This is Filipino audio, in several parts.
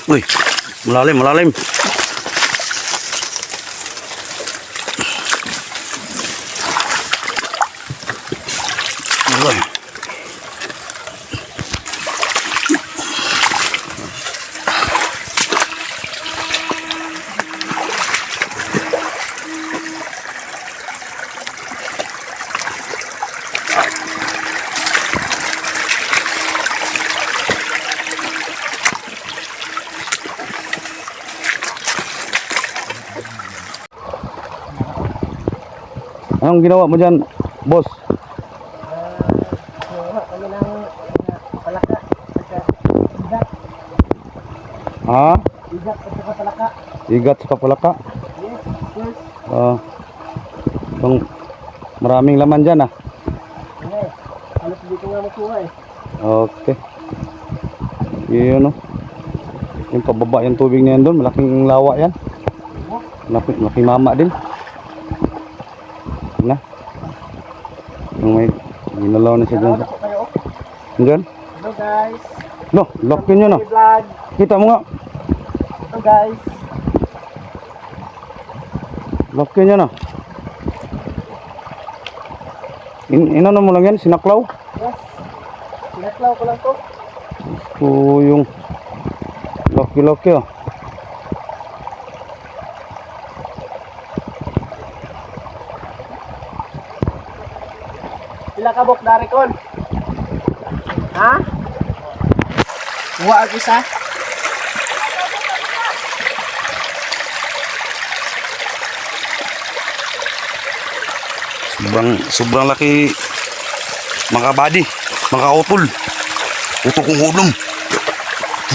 Uy, malalim, malalim. Uy. Anong ginawa mo dyan, boss? Kuha kami ng palaka at igat. Ha? Igat at saka palaka. Igat sa kapalaka? Yes, yes. Itong maraming laman dyan ah. Okay. Halos dito nga makuha eh. Okay. Yun o. Yung pababa yung tubig na yan doon. Malaking lawa yan. Malaking mama din. Na. Yung may ginalaw na siya dyan. Dyan? Hello guys. No, laki nyo na. Vlog. Kita mo nga. Hello guys. Laki nyo na. Inano mo lang yan? Sinaklaw? Yes. Sinaklaw ko lang to. So yung laki-laki ah. Pila ka bok dari kon? Ha? Kuha ang isa. Sobrang laki mga body, mga utol. Uto kong ulom.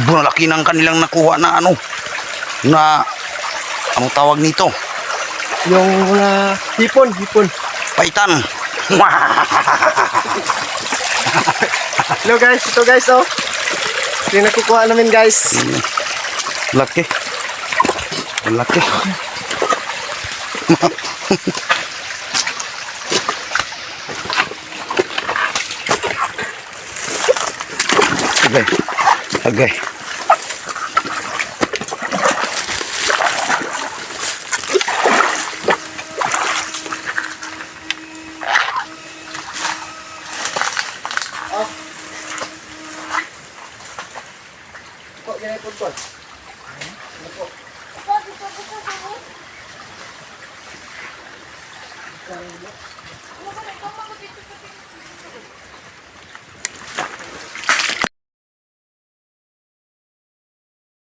Sobrang laki ng kanilang nakuha na na tawag nito? Yung hipon. Paitan. Hello guys, ito guys oh. Yung nakukuha namin guys. Laki. Laki. Agay. Kok gini pun.